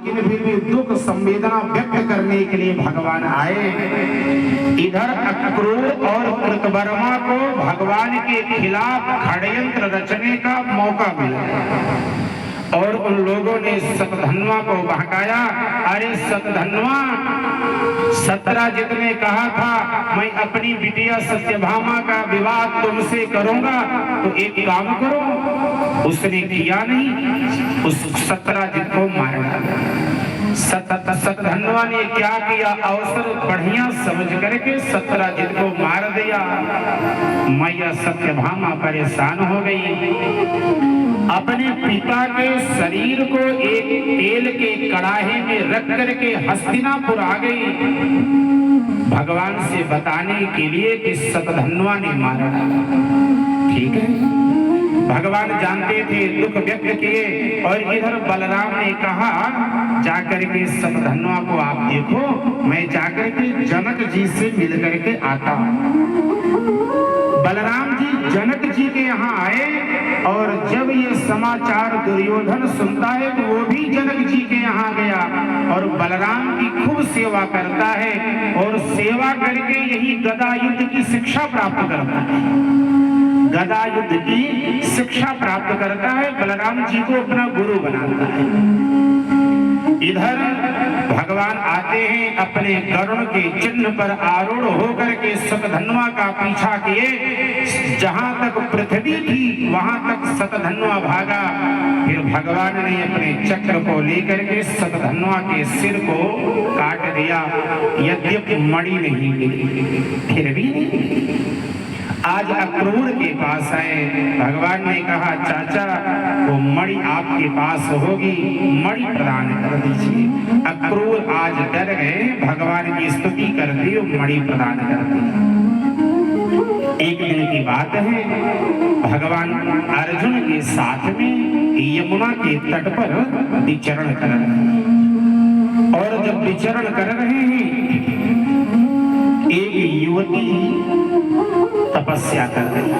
लेकिन फिर भी दुख संवेदना व्यक्त करने के लिए भगवान आए। इधर अक्रूर और कृतवर्मा को भगवान के खिलाफ षड्यंत्र रचने का मौका मिला और उन लोगों ने शतधन्वा को बहकाया। अरे शतधन्वा, सत्यजित ने कहा था मैं अपनी बिटिया सत्यभामा का विवाह तुमसे करूंगा, तो एक काम करो। उसने किया नहीं, उस सत्यजित को मार डाला। शतधन्वा ने क्या किया, अवसर बढ़िया समझ करके सत्यजित को मार दिया। मैया सत्यभामा परेशान हो गई। अपने पिता के शरीर को एक तेल के कड़ाहे में रख करके हस्तिनापुर आ गई भगवान से बताने के लिए कि शतधन्वा ने मारा डाला। ठीक है, भगवान जानते थे, दुख व्यक्त किए। और इधर बलराम ने कहा जाकर के शतधन्वा को आप देखो, मैं जाकर के जनक जी से मिल करके आता हूं। बलराम जी जनक जी के यहाँ आए और जब ये समाचार दुर्योधन सुनता है तो वो भी जनक जी के यहाँ गया और बलराम की खूब सेवा करता है और सेवा करके यही गदा युद्ध की शिक्षा प्राप्त करता है। गदा युद्ध की शिक्षा प्राप्त करता है, बलराम जी को अपना गुरु बनाता है। इधर भगवान आते हैं, अपने गरुड़ के चिन्ह पर आरूढ़ होकर के शतधन्वा का पीछा किए। जहां तक पृथ्वी थी वहां तक शतधन्वा भागा। फिर भगवान ने अपने चक्र को लेकर के शतधन्वा के सिर को काट दिया। यद्यपि मणि नहीं मिली, फिर भी नहीं। आज अक्रूर के पास आए, भगवान ने कहा चाचा वो मणि आपके पास होगी, मणि प्रदान कर दीजिए। अक्रूर आज डर गए, भगवान की स्तुति कर दी और मणि प्रदान कर दी। एक दिन की बात है, भगवान अर्जुन के साथ में यमुना के तट पर विचरण कर रहे हैं और जब विचरण कर रहे हैं एक युवती तपस्या कर रही।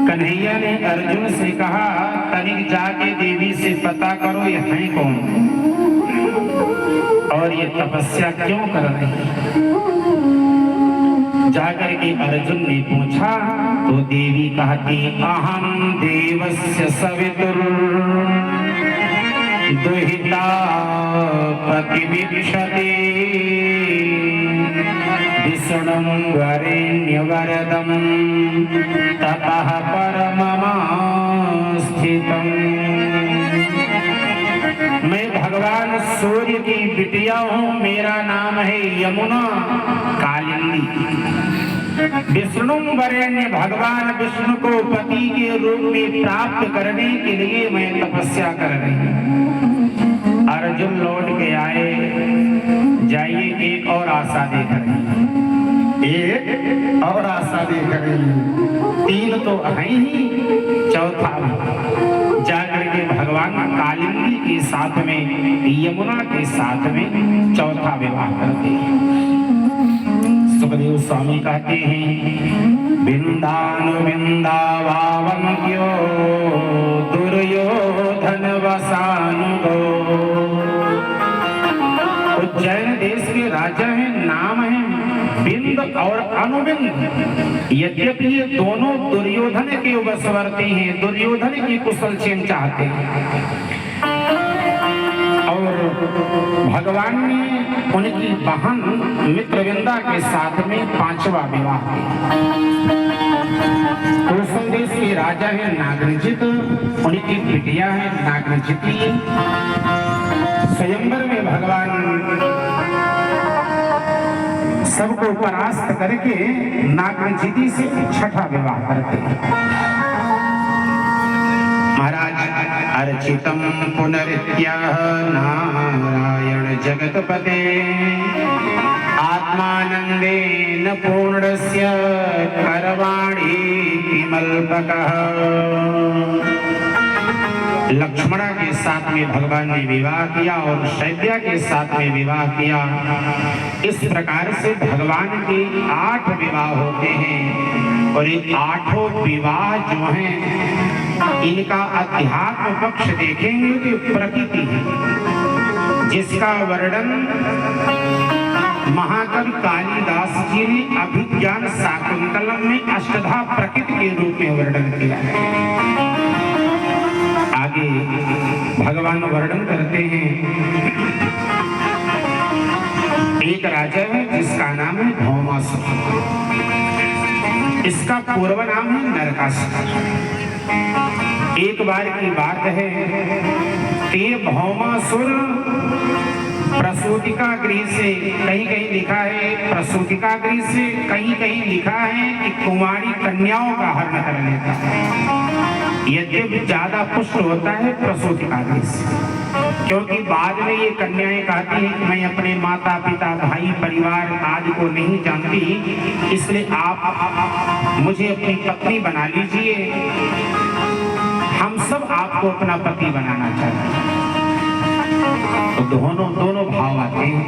कन्हैया ने अर्जुन से कहा तनिक जाके देवी से पता करो ये है कौन और ये तपस्या क्यों कर रही है। जाकर के अर्जुन ने पूछा तो देवी कहती अहम देवस्य सवितुर दुहिता प्रतिवीक्षते विष्णुं वरेण्यवरदं तपः परममास्थितम्। मैं भगवान सूर्य की बिटिया हूँ, मेरा नाम है यमुना कालिंदी। विष्णु वरेण्य, भगवान विष्णु को पति के रूप में प्राप्त करने के लिए मैं तपस्या कर रही हूँ। अर्जुन लौट के आए, जाइए एक और आशा देख रही है, एक और आशा देख रही है। तीन तो है ही, चौथा जाकर के भगवान कालिंदी के साथ में यमुना के साथ में चौथा विवाह करते हैं। सुखदेव स्वामी कहते हैं बिंदानुबिंदावावन क्यों दुर्योधन वसानुगो। उज्जैन देश के राजा हैं, नाम है बिंद और अनुबिंद। यद्यपि ये दोनों दुर्योधन के वशवर्ती हैं, दुर्योधन की कुशल चैन चाहते हैं और भगवान ने उनकी बहन मित्रविंदा के साथ में पांचवा विवाह किया। कौशल देश के राजा है नागरजित, उनकी बिटिया है नागरजिती। स्वयंवर में भगवान सबको परास्त करके नागरजिती से छठा विवाह करते हैं। महाराज अर्चितम पुनरित्याह नारायण जगतपते आत्मानंदेन पूर्णस्य करवाणी किमल्पकः। लक्ष्मणा के साथ में भगवान ने विवाह किया और शैव्या के साथ में विवाह किया। इस प्रकार से भगवान के 8 विवाह होते हैं और ये 8 विवाह जो हैं इनका अध्यात्म पक्ष देखेंगे तो प्रकृति है। जिसका वर्णन महाकवि कालिदास जी ने अभिज्ञान शाकुंतलम में अष्टधा प्रकृति के रूप में वर्णन किया है। आगे भगवान वर्णन करते हैं, एक राजा है जिसका नाम है भौमासुर, इसका पूर्व नाम है नरकासुर। एक बार की बात है कि भौमासुर प्रसूतिका गृह से, कहीं कहीं लिखा है प्रसूतिका गृह से, कहीं कहीं लिखा है कि कुमारी कन्याओं का हरण कर लेता है। यद्यपि ज्यादा पुष्ट होता है प्रसूतिका गृह से, क्योंकि बाद में ये कन्याएं कहती हैं कि मैं अपने माता पिता भाई परिवार आदि को नहीं जानती, इसलिए आप मुझे अपनी पत्नी बना लीजिए, हम सब आपको अपना पति बनाना चाहते हैं। तो दोनों भाव आते हैं।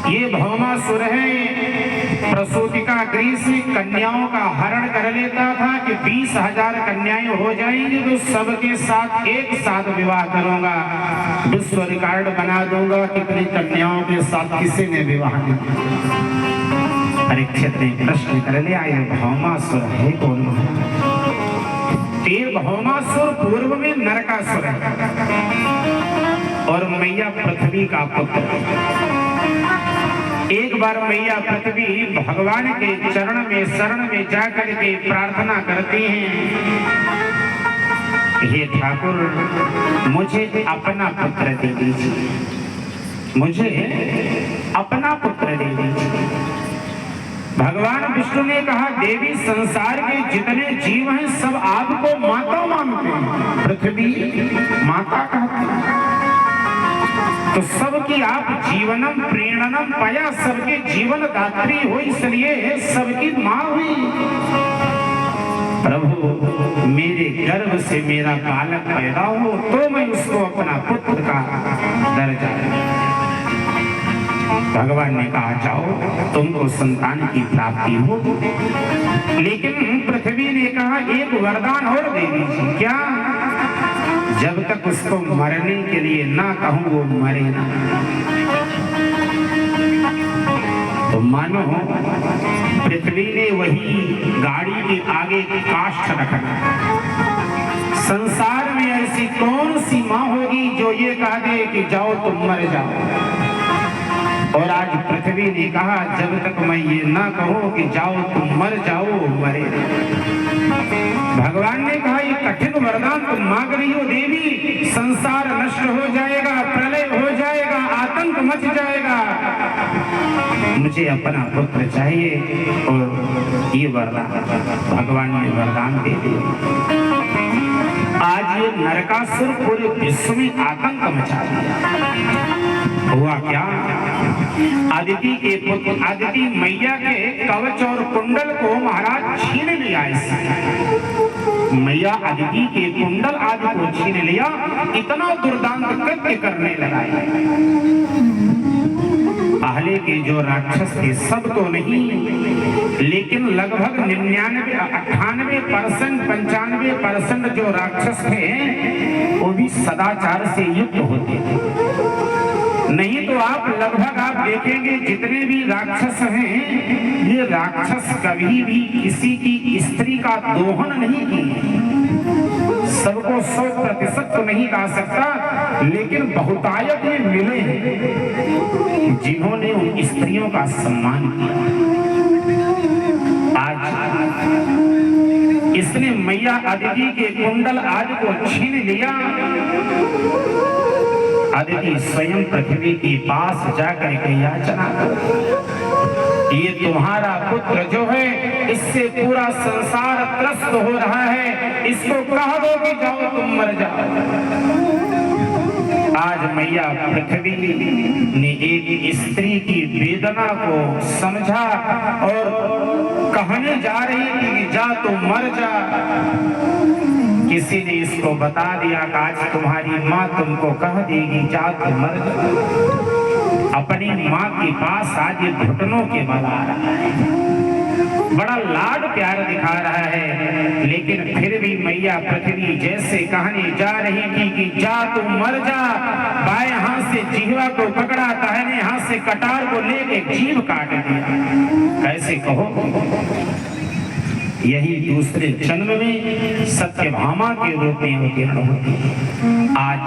ये भौमासुर है, प्रसूतिका गृह से कन्याओं का हरण कर लेता था कि 20,000 कन्याएं हो जाएंगी तो सबके साथ एक साथ विवाह करूंगा, विश्व रिकॉर्ड बना दूंगा कितनी कन्याओं के साथ किसी ने विवाह नहीं। परीक्षित ने प्रश्न कर लिया, ये भौमासुर है कौन? भौमासुर पूर्व में नरकासुर है और मैया पृथ्वी का पुत्र। एक बार मैया पृथ्वी भगवान के चरण में शरण में जाकर के प्रार्थना करती हैं, हे ठाकुर मुझे अपना पुत्र दे दीजिए, मुझे अपना पुत्र दे दीजिए। भगवान विष्णु ने कहा, देवी संसार के जितने जीव हैं सब आपको माता मानते हैं, पृथ्वी माता कहते हैं, तो सबकी आप जीवनम प्रेरणम पाया, सबके जीवन दात्री हो, इसलिए सबकी माँ हुई। प्रभु मेरे गर्भ से मेरा बालक पैदा हो तो मैं उसको अपना पुत्र का दर्जा दूं। भगवान ने कहा, जाओ तुमको संतान की प्राप्ति हो। लेकिन पृथ्वी ने कहा, एक वरदान और दे दीजिए। क्या? जब तक उसको मरने के लिए ना कहूं वो मरे ना। तो मानो पृथ्वी ने वही गाड़ी के आगे काष्ठ रखना। संसार में ऐसी कौन सी माँ होगी जो ये कह दे कि जाओ तुम मर जाओ। और आज पृथ्वी ने कहा, जब तक मैं ये ना कहूं कि जाओ तुम मर जाओ मरे। भगवान ने कहा, ये कठिन वरदान तुम मांग रही हो देवी, संसार नष्ट हो जाएगा, प्रलय हो जाएगा, आतंक मच जाएगा, मुझे अपना पुत्र चाहिए। और ये वरदान भगवान ने वरदान दे दिया। आज ये नरकासुर पूरे विश्व में आतंक मचा दिया। हुआ क्या? अदिति के पुत्र अदिति मैया के कवच और कुंडल को महाराज छीन लिया। इससे मैया अदिति के कुंडल आदि को छीन लिया, इतना दुर्दांत कृत्य करने लगा। पहले के जो राक्षस थे सब तो नहीं, लेकिन लगभग 98% 95% जो राक्षस थे वो भी सदाचार से युक्त होते थे। नहीं तो आप लगभग आप देखेंगे जितने भी राक्षस हैं, ये राक्षस कभी भी किसी की स्त्री का दोहन नहीं की। सबको 100% तो नहीं कहा सकता, लेकिन बहुतायत में मिले हैं जिन्होंने उन स्त्रियों का सम्मान किया। आज इसने मैया अदिति के कुंडल आदि को छीन लिया। अदिति स्वयं पृथ्वी के पास जाकर के याचना कर, ये तुम्हारा पुत्र जो है इससे पूरा संसार त्रस्त हो रहा है, इसको कह दो कि जाओ तुम मर जाओ। आज मैया पृथ्वी ने एक स्त्री की वेदना को समझा और कहने जा रही थी कि जा तुम मर जा। किसी ने इसको बता दिया कि आज तुम्हारी माँ तुमको कह देगी जा तुम मर जा। अपनी माँ के पास आज घुटनों के बल आ रहा है। बड़ा लाड प्यार दिखा रहा है, लेकिन फिर भी मैया पृथ्वी जैसे कहने जा रही थी कि जा तू मर जा। बाएं हाथ से जिह्वा को पकड़ा, दाहिने हाथ से कटार को लेके जीभ काट दिया। कैसे कहो, यही दूसरे जन्म में सत्यभामा के रूप में अवतीर्ण होती आज,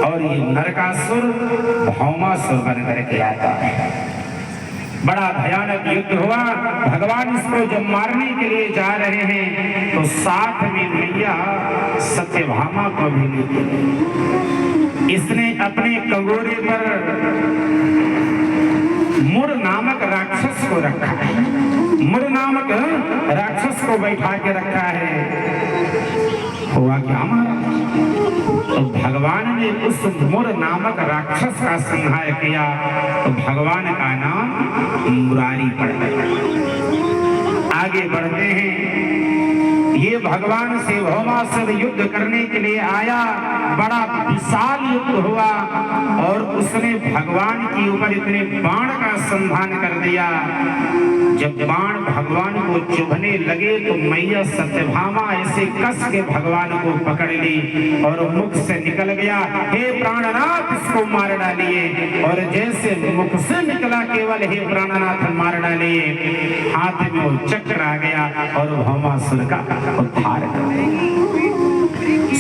और ये नरकासुर भौमासुर बन करके आता है। बड़ा भयानक युद्ध हुआ। भगवान इसको जब मारने के लिए जा रहे हैं तो साथ में मैया सत्यभामा को भी लेते हैं। इसने अपने कंगोरे पर मुर नामक राक्षस को रखा है, मुर नामक राक्षस को बैठा के रखा है। हुआ क्या महाराज, तो भगवान ने उस मुर नामक राक्षस का संहार किया, तो भगवान का नाम मुरारी पड़ गया। आगे बढ़ते हैं। ये भगवान से भौमासुर युद्ध करने के लिए आया। बड़ा विशाल युद्ध हुआ और उसने भगवान के ऊपर इतने बाण का संधान कर दिया। जब बाण भगवान को चुभने लगे तो मैया सत्यभामा ऐसे कस के भगवान को पकड़ ली और मुख से निकल गया, हे प्राणनाथ इसको मार डालिए। और जैसे मुख से निकला केवल हे प्राणनाथ मार डालिए, हाथ में वो चक्र आ गया और भौमासुर का उद्धार कर दिया।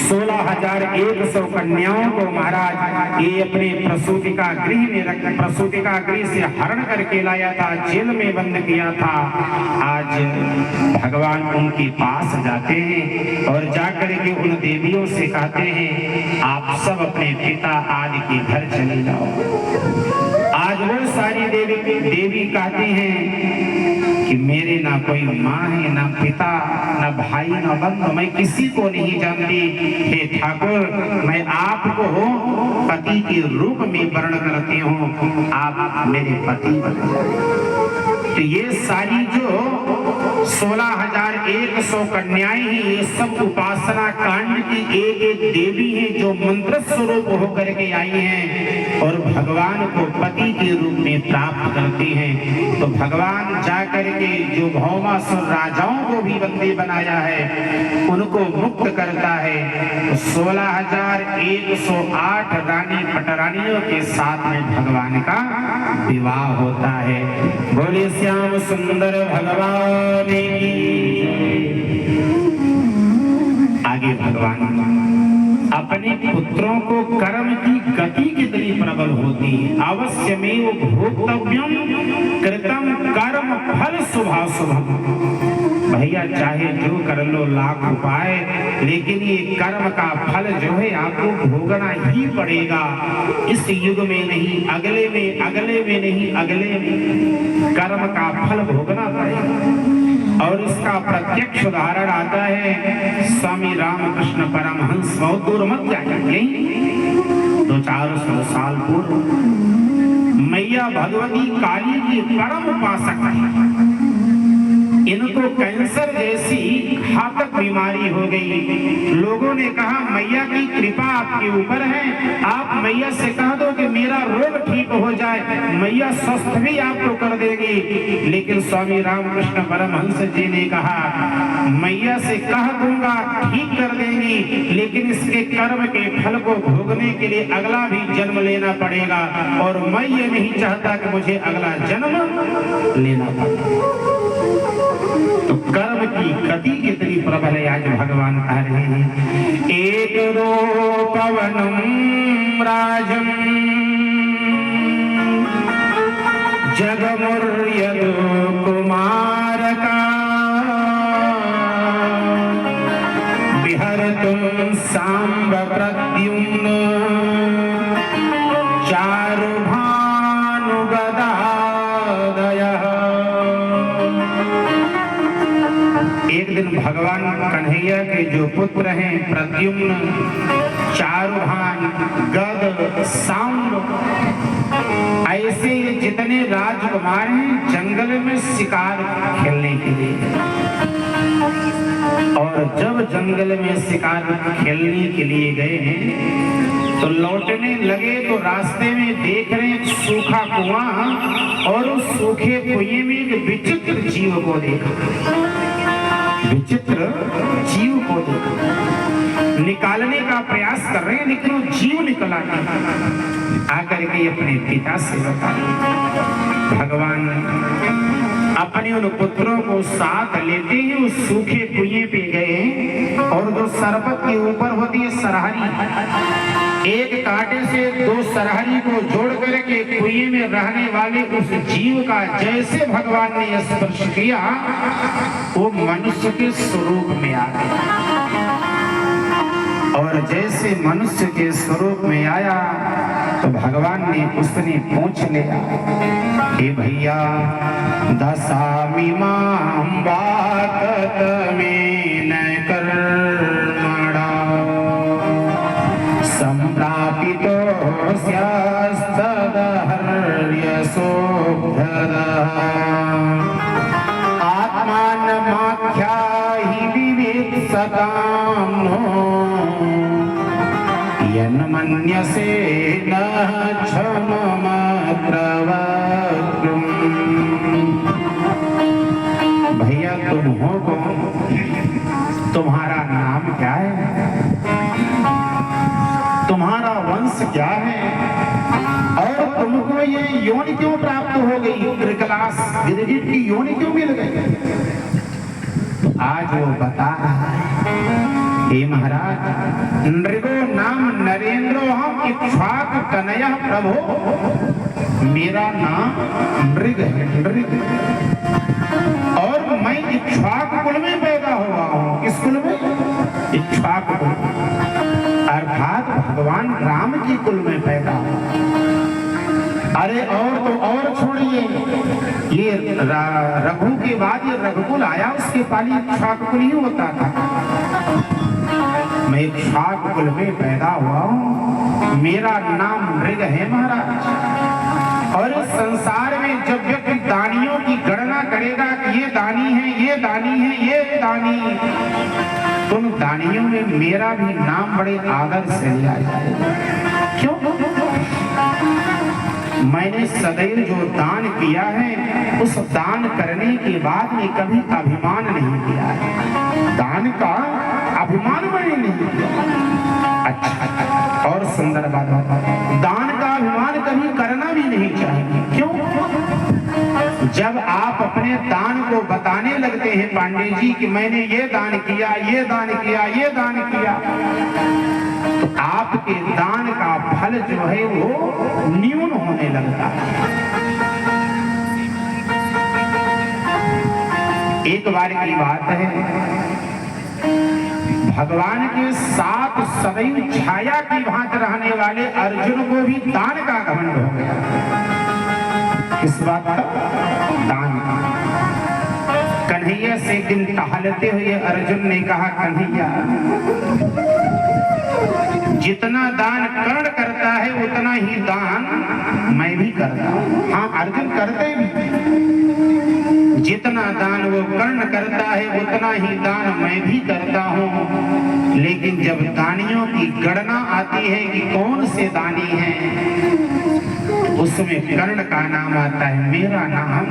16,100 कन्याओं को महाराज ये अपने प्रसूतिका गृह में रख, प्रसूतिका गृह से हरण करके लाया था, जेल में बंद किया था। आज भगवान उनके पास जाते हैं और जाकर के उन देवियों से कहते हैं आप सब अपने पिता आदि के घर चले जाओ। आज वो सारी देवी कहती हैं कि मेरे ना कोई माँ है, ना पिता, ना भाई, ना बंधु, मैं किसी को नहीं जानती। हे ठाकुर, मैं आपको पति के रूप में वर्ण करती हूँ, आप मेरे पति बन जाए। तो ये सारी जो 16,100 कन्याएं हैं, ये सब उपासना कांड की एक एक देवी है जो मंत्र स्वरूप होकर के आई हैं और भगवान को पति के रूप में प्राप्त करती हैं। तो भगवान जाकर के जो भौमासुर राजाओं को भी बंदी बनाया है उनको मुक्त करता है। तो 16,108 रानी पटरानियों के साथ में भगवान का विवाह होता है। बोले श्याम सुंदर भगवान की। आगे भगवान अपने पुत्रों को कर्म की गति कितनी प्रबल होती है। अवश्यमेव भोक्तव्यम कृतम कर्म फल शुभाशुभम। भैया चाहे जो कर लो लाख उपाय, लेकिन ये कर्म का फल जो है आपको भोगना ही पड़ेगा। इस युग में नहीं, अगले में, अगले में नहीं, अगले में कर्म का फल भोगना पड़ेगा। और इसका प्रत्यक्ष उदाहरण आता है स्वामी रामकृष्ण परमहंस। बहुत दूर मत जाइए, 200-400 साल पूर्व मैया भगवती काली की परम उपासक है। इनको कैंसर जैसी घातक बीमारी हो गई। लोगों ने कहा मैया की कृपा आपके ऊपर है, आप मैया से कह दो कि मेरा रोग ठीक हो जाए, मैया स्वस्थ भी आपको कर देगी। लेकिन स्वामी रामकृष्ण परमहंस जी ने कहा मैया से कह दूंगा ठीक कर देंगी, लेकिन इसके कर्म के फल को भोगने के लिए अगला भी जन्म लेना पड़ेगा और मैं ये नहीं चाहता कि मुझे अगला जन्म लेना पड़े। तो कर्म की गति कितनी प्रबल है आज भगवान कह रहे हैं। एक रूपवनम राजम जगमुर्यदो कुमार का विहरतुम सांब प्रद्युम्न चारु भानु गदादयः। एक दिन भगवान कन्हैया के जो पुत्र हैं प्रद्युम्न, चारुभान, गद, सांब, ऐसे ये जितने राजकुमार हैं जंगल में शिकार खेलने के लिए। और जब जंगल में शिकार खेलने के लिए गए हैं तो लौटने लगे तो रास्ते में देख रहे एक सूखा कुआं और उस सूखे कुएं में एक विचित्र जीव को देखा। विचित्र जीव को देखा, निकालने का प्रयास कर रहे हैं लेकिन वो जीव निकला नहीं। आकर के अपने पिता से बता, भगवान अपने उन पुत्रों को साथ लेते ही उस सूखे कुएं पे गए और जो सरबत के ऊपर होती है सरहरी, एक कांटे से दो सरहरी को जोड़ करके कुएं में रहने वाले उस जीव का जैसे भगवान ने स्पर्श किया वो मनुष्य के स्वरूप में आ गया। और जैसे मनुष्य के स्वरूप में आया तो भगवान ने उसने पूछ लिया, हे भैया दशामी मां बात में न कर्मणा संप्रापितो आत्मानमाख्या हि विवित्सतां नो यन्मन्यसे न क्षममात्रवक्तुम्। भैया तुम हो कौन, तुम्हारा नाम क्या है, तुम्हारा वंश क्या है और तुमको ये योनि क्यों प्राप्त हो गई, त्रिकलाश गिरगिट की योनि क्यों मिल गई। तो आज वो बता रहा है, हे महाराज नृगो नाम नरेंद्रो हम इक्ष्वाकु तनयः प्रभो, मेरा नाम नृग है, नृग, और मैं इक्ष्वाकु कुल में पैदा हुआ हूँ। किस कुल में, इक्ष्वाकु कुल, अर्थात भगवान राम की कुल में पैदा हुआ। अरे और तो और छोड़िए, ये रघु के बाद ये रघुकुल आया, उसके पहले इक्ष्वाकु ही होता था। मैं इक्ष्वाकु कुल में पैदा हुआ हूँ, मेरा नाम नृग है महाराज। और इस संसार में जब व्यक्ति दानियों की गणना करेगा कि ये दानी है, ये दानी है, ये दानी, तुम दानियों में मेरा भी नाम बड़े आदर से लिया जाएगा। क्यों? मैंने सदैव जो दान किया है उस दान करने के बाद में कभी अभिमान नहीं किया है, दान का अभिमान मैंने नहीं किया। अच्छा, और सुंदर बात, दान का अभिमान कभी करना भी नहीं चाहिए। क्यों? जब आप अपने दान को बताने लगते हैं पांडे जी कि मैंने ये दान किया, ये दान किया, ये दान किया, तो आपके दान का फल जो है वो न्यून होने लगता है। एक बार की बात है, भगवान के साथ सदैव छाया की भांति रहने वाले अर्जुन को भी दान का घमंड हो गया। किस बात का? दान का। कन्हैया से एक दिन टहलते हुए अर्जुन ने कहा, कन्हैया जितना दान कर्ण करता है उतना ही दान मैं भी करता हूँ। हाँ, अर्जुन करते भी, जितना दान वो कर्ण करता है उतना ही दान मैं भी करता हूँ। लेकिन जब दानियों की गणना आती है कि कौन से दानी हैं, उसमें कर्ण का नाम आता है, मेरा नाम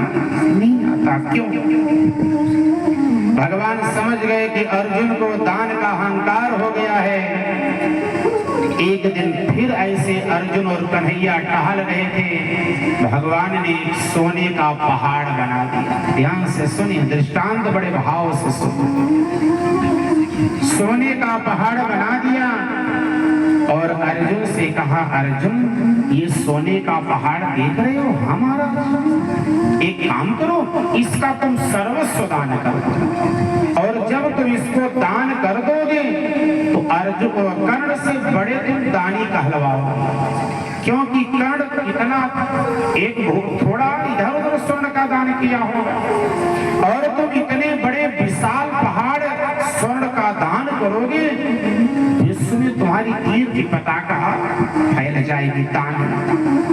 नहीं आता। क्यों? भगवान समझ गए कि अर्जुन को दान का अहंकार हो गया है। एक दिन फिर ऐसे अर्जुन और कन्हैया टहल रहे थे, भगवान ने सोने का पहाड़ बना दिया। ध्यान से सुनिए, दृष्टांत बड़े भाव से सुनिए। सोने का पहाड़ बना दिया और अर्जुन से कहा, अर्जुन ये सोने का पहाड़ देख रहे हो हमारा, एक काम करो, इसका तुम सर्वस्व दान करो, और जब तुम इसको दान कर दोगे तो अर्जुन कर्ण से बड़े तुम दानी कहलवाओ। क्योंकि कर्ण इतना एक थोड़ा इधर उधर स्वर्ण का दान किया होगा, और तुम इतने बड़े विशाल पहाड़ स्वर्ण का दान करोगे, इसमें तुम्हारी कीर्ति पताका फैल जाएगी। दान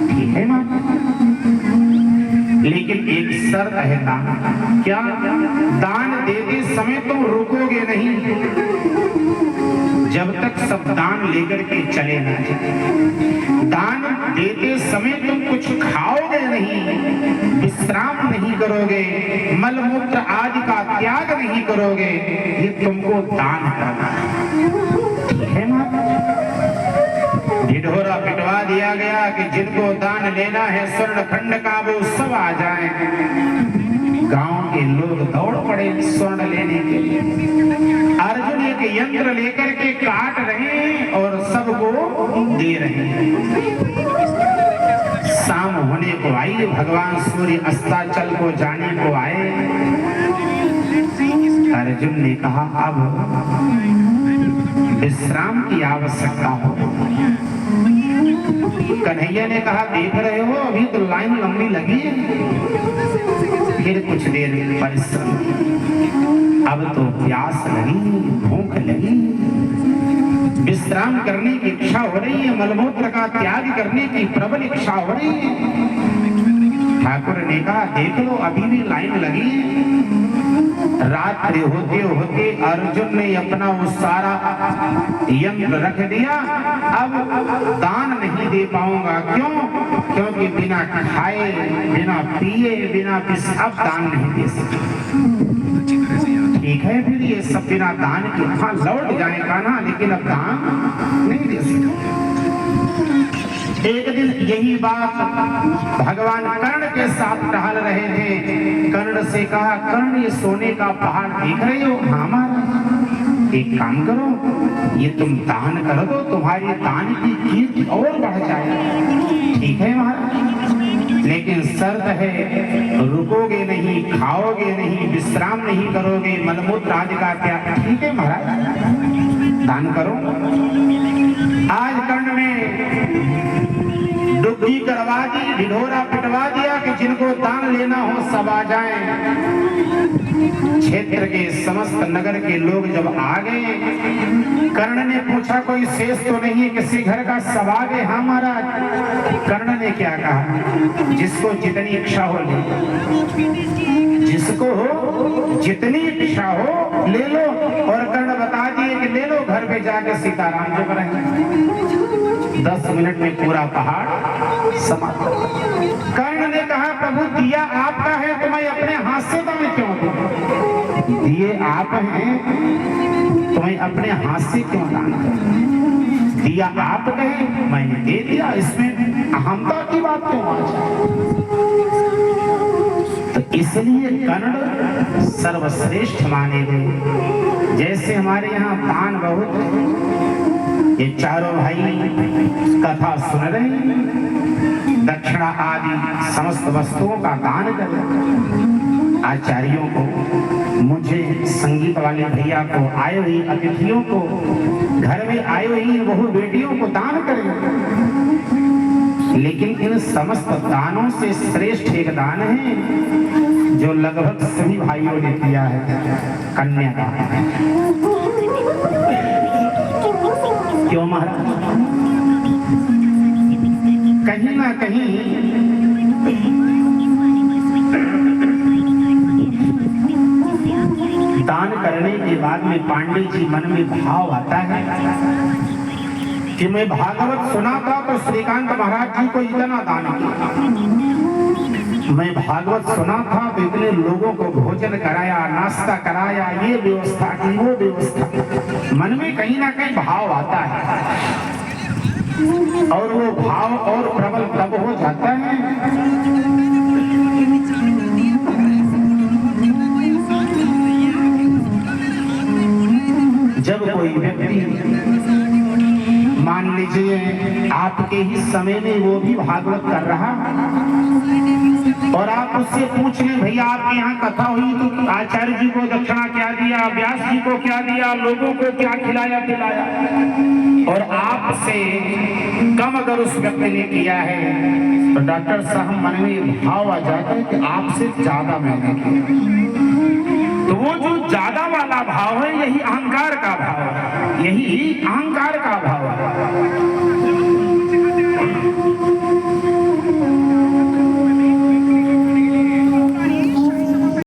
ठीक है मां, लेकिन एक शर्त है दान। क्या? दान देते समय तुम रुकोगे नहीं जब तक सब दान लेकर के चले ना जाए। दान देते समय तुम कुछ खाओगे नहीं, विश्राम नहीं करोगे, मलमूत्र आदि का त्याग नहीं करोगे, ये तुमको दान करना है। ठीक है ना? ढिढोरा पिटवा दिया गया कि जिनको दान लेना है स्वर्ण खंड का वो सब आ जाएं। गांव के लोग दौड़ पड़े स्वर्ण लेने के लिए। अर्जुन एक यंत्र लेकर के काट रहे हैं और सबको दे रहे हैं। शाम होने को आई, भगवान सूर्य अस्ताचल को जाने को आए। अर्जुन ने कहा अब विश्राम की आवश्यकता हो। कन्हैया ने कहा देख रहे हो अभी तो लाइन लंबी लगी है, फिर कुछ देर परिश्रम, अब तो प्यास लगी, भूख लगी, विश्राम करने की इच्छा हो रही है, मलमूत्र का त्याग करने की प्रबल इच्छा हो रही है। ठाकुर ने कहा देख लो अभी भी लाइन लगी है। रात्रि होते होते अर्जुन ने अपना वो सारा यंत्र रख दिया। अब दान नहीं दे पाऊंगा। क्यों? क्योंकि बिना खाए, बिना पिए, बिना पेशाब दान नहीं दे सकते। ठीक है, फिर ये सब बिना दान के हाँ लौट जाएगा ना, लेकिन अब दान नहीं दे सकते। एक दिन यही बात भगवान कर्ण के साथ टहल रहे थे। कर्ण से कहा कर्ण ये सोने का पहाड़ देख रहे हो? हाँ महाराज। एक काम करो, ये तुम दान कर दो, तुम्हारी दान की कीर्ति और बढ़ जाए। ठीक है महाराज, लेकिन शर्त है रुकोगे नहीं, खाओगे नहीं, विश्राम नहीं करोगे, मलमूत्र आदि का त्याग। ठीक है महाराज, दान करो। आज कर्ण ने डुबकी करवा दी, ढिढोरा पिटवा दिया कि जिनको दान लेना हो सब आ जाएं। क्षेत्र के समस्त नगर के लोग जब आ गए, कर्ण ने पूछा कोई शेष तो नहीं है, किसी घर का सब आ गए? हाँ महाराज। कर्ण ने क्या कहा? जिसको जितनी इच्छा हो ले, जिसको जितनी इच्छा हो ले लो। और कर्ण बता दिए कि ले लो, घर पे जाके सीताराम जो करेंगे। 10 मिनट में पूरा पहाड़ समाप्त। कर्ण ने कहा प्रभु दिया आपका है तो मैं अपने हाथ से तुम्हें क्यों दूं? दिए आप हैं तो मैं अपने हाथ से क्यों दान करूं? दिया आप कहे मैंने दे दिया, इसमें अहमता की बात क्यों आ जाए? तो इसलिए कर्ण सर्वश्रेष्ठ माने गए। जैसे हमारे यहाँ दान बहुत है, ये चारों भाई कथा सुन रहे हैं, दक्षिणा आदि समस्त वस्तुओं का दान कर रहे। आचार्यों को, मुझे, संगीत वाले भैया को, आए हुई अतिथियों को, घर में आई हुई बहु बेटियों को दान करें। लेकिन इन समस्त दानों से श्रेष्ठ एक दान है जो लगभग सभी भाइयों ने किया है, कन्यादान। क्यों महाराज? कहीं ना कहीं दान करने के बाद में पांडे जी मन में भाव आता है कि मैं भागवत सुना था तो श्रीकांत महाराज जी को इतना दान किया, मैं भागवत सुना था तो इतने लोगों को भोजन कराया, नाश्ता कराया, ये व्यवस्था की, वो व्यवस्था। मन में कहीं ना कहीं भाव आता है और वो भाव और प्रबल तब हो जाता है जब कोई व्यक्ति, मान लीजिए आपके ही समय में वो भी भागवत कर रहा और आप उससे पूछ लें भैया आपके यहाँ कथा हुई तो आचार्य जी को दक्षिणा क्या दिया, व्यास जी को क्या दिया, लोगों को क्या खिलाया पिलाया, और आपसे कम अगर उस व्यक्ति ने किया है तो डॉक्टर साहब मन में भाव आ जाता है कि आपसे ज्यादा मैंने किया। तो वो जो ज्यादा वाला भाव है यही अहंकार का भाव है, यही अहंकार का भाव है।